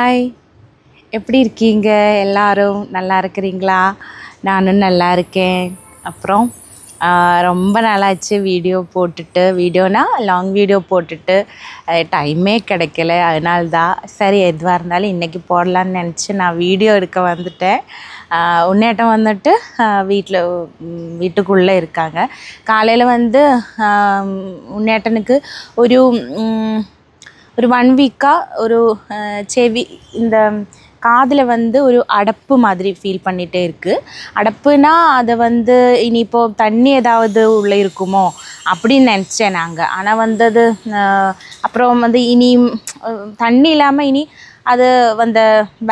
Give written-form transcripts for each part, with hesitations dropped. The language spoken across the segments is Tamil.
ஹாய், எப்படி இருக்கீங்க? எல்லாரும் நல்லா இருக்கிறீங்களா? நானும் நல்லா இருக்கேன். அப்புறம் ரொம்ப நாளாச்சு வீடியோ போட்டுட்டு, வீடியோனா லாங் வீடியோ போட்டுட்டு டைமே கிடைக்கல. அதனால தான் சரி எதுவாக இருந்தாலும் இன்றைக்கி போடலான்னு நினச்சி நான் வீடியோ எடுக்க வந்துட்டேன். உன்னேட்டம் வந்துட்டு வீட்டுக்குள்ளே இருக்காங்க. காலையில் வந்து உன்னேட்டனுக்கு ஒரு 1 வீக்காக ஒரு செவி இந்த காதில் வந்து ஒரு அடப்பு மாதிரி ஃபீல் பண்ணிகிட்டே இருக்குது. அடப்புனா அதை வந்து இனி இப்போது தண்ணி ஏதாவது உள்ளே இருக்குமோ அப்படின்னு நினச்சேன் நாங்கள். ஆனால் வந்தது அப்புறம் வந்து இனி தண்ணி இல்லாமல் இனி அது வந்த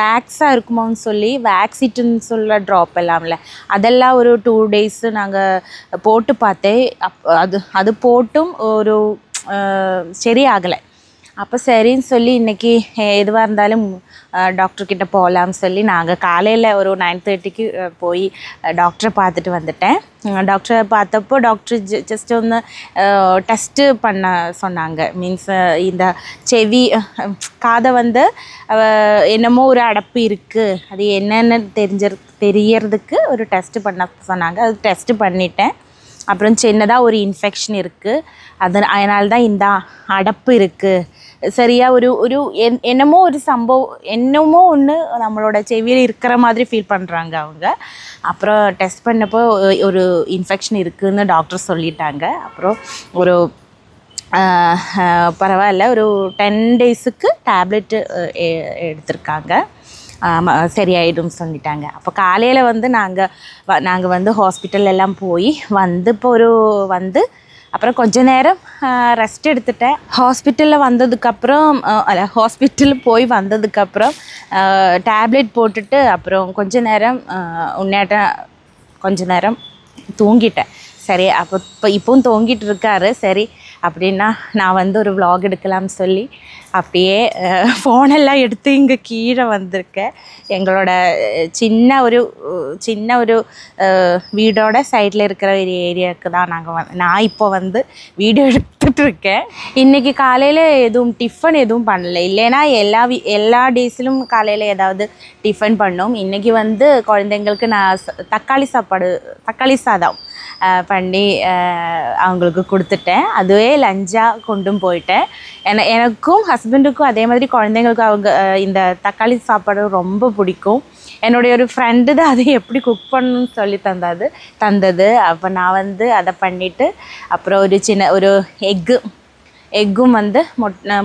வேக்ஸாக இருக்குமோன்னு சொல்லி வேக்சிட்டுன்னு சொல்ல ட்ராப் எல்லாம்ல அதெல்லாம் ஒரு 2 days நாங்கள் போட்டு பார்த்தேன். அது போட்டும் ஒரு சரியாகலை. அப்போ சரின்னு சொல்லி இன்றைக்கி எதுவாக இருந்தாலும் டாக்டர்கிட்ட போகலாம்னு சொல்லி நாங்கள் காலையில் ஒரு 9:30க்கு போய் டாக்டரை பார்த்துட்டு வந்துட்டேன். டாக்டரை பார்த்தப்போ டாக்டர் ஜஸ்ட் ஒன்று டெஸ்ட்டு பண்ண சொன்னாங்க. மீன்ஸ் இந்த செவி காதை வந்து என்னமோ ஒரு அடப்பு இருக்குது, அது என்னென்னு தெரியறதுக்கு ஒரு டெஸ்ட்டு பண்ண சொன்னாங்க. அது டெஸ்ட்டு பண்ணிட்டேன். அப்புறம் சின்னதாக ஒரு இன்ஃபெக்ஷன் இருக்குது, அதனால தான் இந்த அடப்பு இருக்குது. சரியாக ஒரு என்னமோ ஒரு சம்பவம் என்னமோ ஒன்று நம்மளோட செவியில் இருக்கிற மாதிரி ஃபீல் பண்ணுறாங்க அவங்க. அப்புறம் டெஸ்ட் பண்ணப்போ ஒரு இன்ஃபெக்ஷன் இருக்குதுன்னு டாக்டர் சொல்லிட்டாங்க. அப்புறம் ஒரு பரவாயில்ல, ஒரு 10 daysக்கு டேப்லெட்டு எடுத்திருக்காங்க, சரியாயிடும் சொல்லிட்டாங்க. அப்போ காலையில் வந்து நாங்கள் வந்து ஹாஸ்பிட்டல் எல்லாம் போய் வந்து இப்போ அப்புறம் கொஞ்ச நேரம் ரெஸ்ட் எடுத்துட்டேன். ஹாஸ்பிட்டலில் வந்ததுக்கப்புறம் ஹாஸ்பிட்டல் போய் வந்ததுக்கப்புறம் டேப்லெட் போட்டுட்டு அப்புறம் கொஞ்ச நேரம் தூங்கிட்டேன். சரி, இப்போவும் தூங்கிட்டு இருக்காரு. சரி அப்படின்னா நான் வந்து ஒரு vlog எடுக்கலாம்னு சொல்லி அப்படியே ஃபோனெல்லாம் எடுத்து இங்கே கீழே வந்திருக்கேன். எங்களோட சின்ன ஒரு வீடோட சைடில் இருக்கிற ஒரு ஏரியாவுக்கு தான் நான் இப்போ வந்து வீடியோ எடுத்துகிட்ருக்கேன். இன்றைக்கி காலையில் எதுவும் டிஃபன் எதுவும் பண்ணலை. இல்லைன்னா எல்லா டேஸிலும் காலையில் ஏதாவது டிஃபன் பண்ணோம். இன்றைக்கி வந்து குழந்தைங்களுக்கு நான் தக்காளி சாதம் பண்ணி அவங்களுக்கு கொடுத்துட்டேன். அதுவே லஞ்சாக கொண்டும் போயிட்டேன். எனக்கும் ஹஸ்பண்டுக்கும் அதே மாதிரி குழந்தைங்களுக்கும் அவங்க இந்த தக்காளி சாப்பாடு ரொம்ப பிடிக்கும். என்னுடைய ஒரு ஃப்ரெண்டு தான் அதை எப்படி குக் பண்ணணும்னு சொல்லி தந்தது. அப்போ நான் வந்து அதை பண்ணிவிட்டு அப்புறம் ஒரு எக்கும் வந்து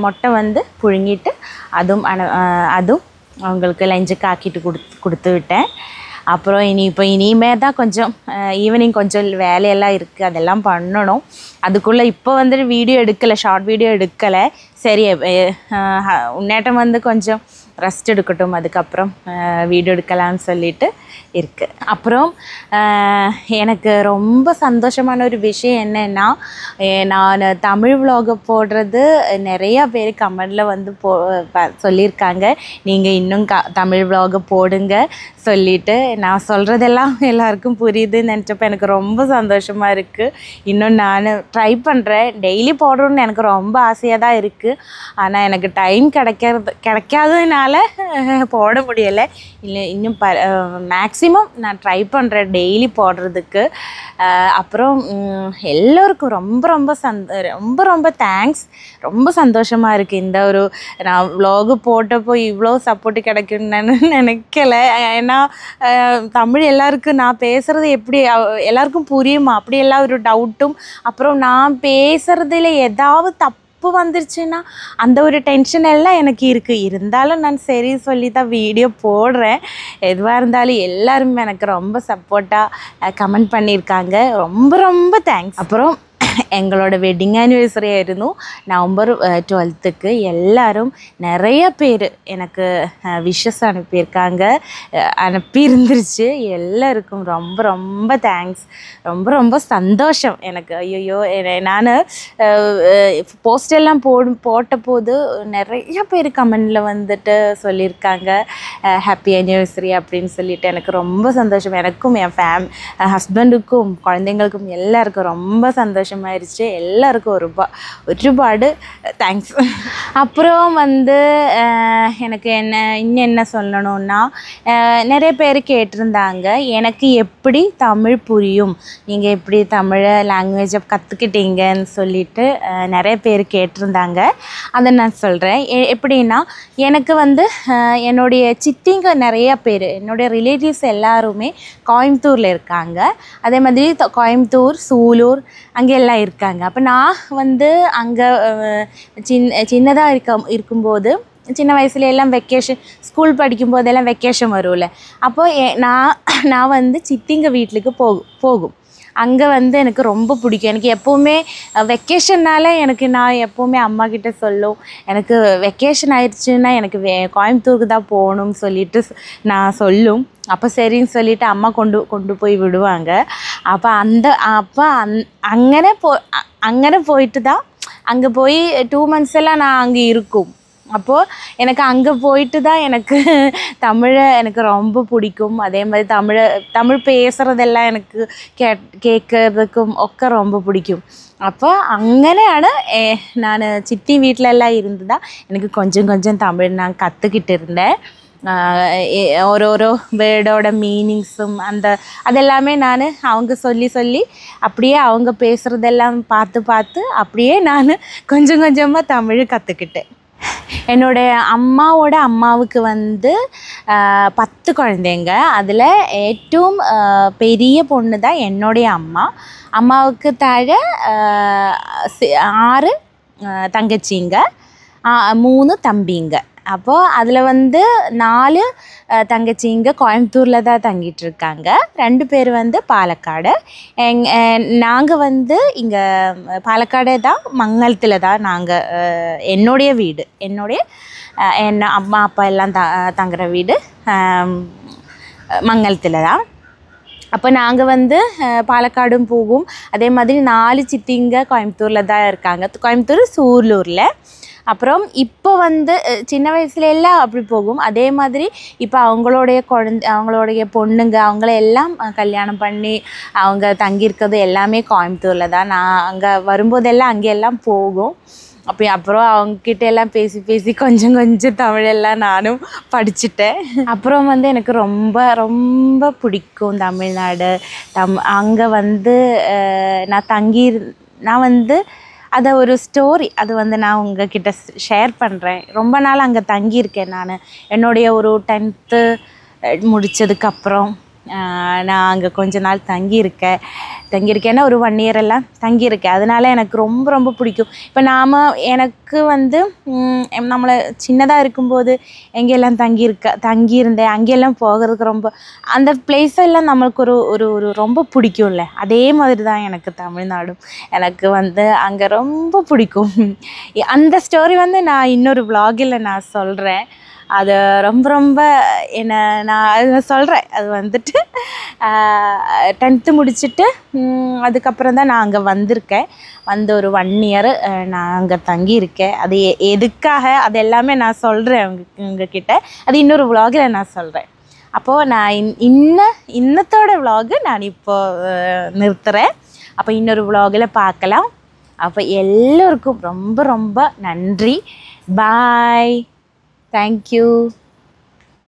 மொட்டை வந்து புழுங்கிட்டு அதுவும் அவங்களுக்கு லஞ்சுக்கு ஆக்கிட்டு கொடுத்து விட்டேன். அப்புறம் இனிமே தான் கொஞ்சம் ஈவினிங் கொஞ்சம் வேலையெல்லாம் இருக்குது, அதெல்லாம் பண்ணணும். அதுக்குள்ளே இப்போ வந்துட்டு ஷார்ட் வீடியோ எடுக்கலை. சரி உன்னேட்டம் வந்து கொஞ்சம் ரெஸ்ட் எடுக்கட்டும், அதுக்கப்புறம் வீடியோ எடுக்கலாம்னு சொல்லிட்டு இருக்குது. அப்புறம் எனக்கு ரொம்ப சந்தோஷமான ஒரு விஷயம் என்னென்னா, நான் தமிழ் vlog போடுறது நிறையா பேர் கமெண்டில் வந்து சொல்லியிருக்காங்க, நீங்கள் இன்னும் தமிழ் vlog போடுங்க சொல்லிவிட்டு. நான் சொல்கிறதெல்லாம் எல்லாருக்கும் புரியுதுன்னு நினச்சப்போ எனக்கு ரொம்ப சந்தோஷமாக இருக்குது. இன்னும் நான் ட்ரை பண்ணுறேன், டெய்லி போடணுன்னு எனக்கு ரொம்ப ஆசையாக தான் இருக்குது. ஆனால் எனக்கு டைம் கிடைக்காததுனால போட முடியலை. இல்லை இன்னும் மேக்ஸிமம் நான் ட்ரை பண்ணுறேன் டெய்லி போடுறதுக்கு. அப்புறம் எல்லோருக்கும் ரொம்ப தேங்க்ஸ். ரொம்ப சந்தோஷமாக இருக்குது. இந்த ஒரு நான் vlog போட்டப்போ இவ்வளோ சப்போர்ட்டு கிடைக்குன்னு நினைக்கலை. ஏன்னா தமிழ் எல்லாருக்கும் நான் பேசுகிறது எப்படி எல்லாருக்கும் புரியுமா அப்படியெல்லாம் ஒரு டவுட்டும், அப்புறம் நான் பேசுகிறதுல ஏதாவது தப்பு வந்துருச்சுன்னா அந்த ஒரு டென்ஷன் எல்லாம் எனக்கு இருக்குது. இருந்தாலும் நான் சரி சொல்லி தான் வீடியோ போடுறேன். எதுவாக இருந்தாலும் எல்லாருமே எனக்கு ரொம்ப சப்போர்ட்டாக கமெண்ட் பண்ணியிருக்காங்க. ரொம்ப தேங்க்ஸ். அப்புறம் எங்களோட வெட்டிங் ஆனிவர்சரி ஆയിരുന്നു நவம்பர் 12க்கு. எல்லாரும் நிறைய பேர் எனக்கு விஷஸ் அனுப்பியிருந்துருச்சு. எல்லாருக்கும் ரொம்ப தேங்க்ஸ். ரொம்ப சந்தோஷம் எனக்கு. ஐயோ, நான் போஸ்டெல்லாம் போட்ட போது நிறைய பேர் கமெண்டில் வந்துட்டு சொல்லியிருக்காங்க, ஹாப்பி ஆனிவர்சரி அப்படின்னு சொல்லிட்டு எனக்கு ரொம்ப சந்தோஷம். எனக்கும் என் ஹஸ்பண்டுக்கும் குழந்தைங்களுக்கும் எல்லாருக்கும் ரொம்ப சந்தோஷமாயிருச்சு. எல்லாருக்கும் ஒருபாடு தேங்க்ஸ். அப்புறம் வந்து எனக்கு இன்னும் என்ன சொல்லணும்னா, நிறைய பேர் கேட்டிருந்தாங்க எனக்கு எப்படி தமிழ் புரியும், நீங்கள் எப்படி தமிழை லாங்குவேஜை கற்றுக்கிட்டீங்கன்னு சொல்லிட்டு நிறைய பேர் கேட்டிருந்தாங்க. அதை நான் சொல்கிறேன். எப்படின்னா, எனக்கு வந்து என்னுடைய சித்திங்க நிறையா பேர், என்னுடைய ரிலேட்டிவ்ஸ் எல்லாருமே கோயம்புத்தூரில் இருக்காங்க. அதே மாதிரி கோயம்புத்தூர், சூலூர் அங்கெல்லாம் இருக்காங்க. அப்போ நான் வந்து அங்கே சின்னதாக இருக்கும்போது, சின்ன வயசுல எல்லாம் வெக்கேஷன், ஸ்கூல் படிக்கும்போதெல்லாம் வெக்கேஷன் வரும்ல, அப்போது நான் வந்து சித்திங்க வீட்டுக்கு போகும். அங்கே வந்து எனக்கு ரொம்ப பிடிக்கும். எனக்கு எப்போவுமே வெக்கேஷன்னால் நான் எப்போவுமே அம்மாக்கிட்ட எனக்கு வெக்கேஷன் ஆயிடுச்சுன்னா எனக்கு கோயம்புத்தூருக்கு தான் போகணும்னு சொல்லிட்டு நான் சொல்லும். அப்போ சரின்னு சொல்லிவிட்டு அம்மா கொண்டு போய் விடுவாங்க. அப்போ அங்கே போயிட்டு தான், அங்கே போய் 2 months எல்லாம் நான் அங்கே இருக்கும். அப்போது எனக்கு அங்கே போயிட்டு தான் எனக்கு தமிழை எனக்கு ரொம்ப பிடிக்கும். அதே மாதிரி தமிழ் பேசுகிறதெல்லாம் எனக்கு கேட்கறதுக்கும் ரொம்ப பிடிக்கும். அப்போ അങ്ങനെയാണ് நான் சித்தி வீட்டிலெல்லாம் இருந்து தான் எனக்கு கொஞ்சம் தமிழ் நான் கற்றுக்கிட்டு இருந்தேன். ஓரோரோ வேர்டோட மீனிங்ஸும் அதெல்லாமே நான் அவங்க சொல்லி அப்படியே அவங்க பேசுகிறதெல்லாம் பார்த்து அப்படியே நான் கொஞ்சமாக தமிழ் கற்றுக்கிட்டேன். என்னுடைய அம்மாவுக்கு வந்து 10 குழந்தைங்க. அதில் ഏറ്റവും பெரிய பொண்ணு தான் என்னுடைய அம்மாவுக்கு தாழെ 6 தங்கச்சிங்க, 3 தம்பிங்க. அப்போது அதில் வந்து 4 தங்கச்சிங்க கோயம்புத்தூரில் தான் தங்கிட்டுருக்காங்க. 2 பேர் வந்து பாலக்காடு. நாங்கள் வந்து இங்கே பாலக்காடு தான், மங்கலத்தில் தான் என்னுடைய வீடு, என் அம்மா அப்பா எல்லாம் தங்குற வீடு மங்கலத்தில் தான். அப்போ நாங்கள் வந்து பாலக்காடும் போகும். அதே மாதிரி 4 சித்திங்க கோயம்புத்தூரில் தான் இருக்காங்க, கோயம்புத்தூர், சூலூரில். அப்புறம் இப்போ வந்து சின்ன வயசுல எல்லாம் அப்படி போகும். அதே மாதிரி இப்போ அவங்களுடைய பொண்ணுங்க அவங்களெல்லாம் கல்யாணம் பண்ணி அவங்க தங்கியிருக்கிறது எல்லாமே கோயம்புத்தூரில் தான். நான் அங்கே வரும்போதெல்லாம் அங்கெல்லாம் போகும். அப்புறம் அவங்கக்கிட்ட எல்லாம் பேசி கொஞ்சம் தமிழெல்லாம் நானும் படிச்சுட்டேன். அப்புறம் வந்து எனக்கு ரொம்ப பிடிக்கும் தமிழ்நாடு. அங்கே வந்து நான் வந்து அதை ஒரு ஸ்டோரி அது வந்து நான் உங்ககிட்ட ஷேர் பண்ணுறேன். ரொம்ப நாள் அங்கே தங்கியிருக்கேன் நான். என்னுடைய ஒரு 10th முடித்ததுக்கப்புறம் நான் அங்கே கொஞ்ச நாள் தங்கியிருக்கேன்னா ஒரு 1 year எல்லாம் தங்கியிருக்கேன். அதனால் எனக்கு ரொம்ப பிடிக்கும். இப்போ எனக்கு வந்து நம்மளை சின்னதாக இருக்கும்போது எங்கெல்லாம் தங்கியிருந்தேன், அங்கெல்லாம் போகிறதுக்கு அந்த பிளேஸெல்லாம் நம்மளுக்கு ஒரு ரொம்ப பிடிக்கும்ல. அதே மாதிரி தான் எனக்கு தமிழ்நாடும் எனக்கு வந்து அங்கே ரொம்ப பிடிக்கும். அந்த ஸ்டோரி வந்து நான் இன்னொரு vlogல நான் சொல்கிறேன். அது ரொம்ப நான் சொல்கிறேன். அது வந்துட்டு 10th முடிச்சுட்டு அதுக்கப்புறம் தான் நான் அங்கே வந்திருக்கேன். வந்து ஒரு 1 year நான் அங்கே தங்கியிருக்கேன். அது எதுக்காக அது எல்லாமே நான் சொல்கிறேன் உங்ககிட்ட. அது இன்னொரு vlogல நான் சொல்கிறேன். அப்போது நான் இன்னத்தோட vlog நான் இப்போது நிறுத்துகிறேன். அப்போ இன்னொரு vlogல பார்க்கலாம். அப்போ எல்லோருக்கும் ரொம்ப நன்றி. பாய். Thank you.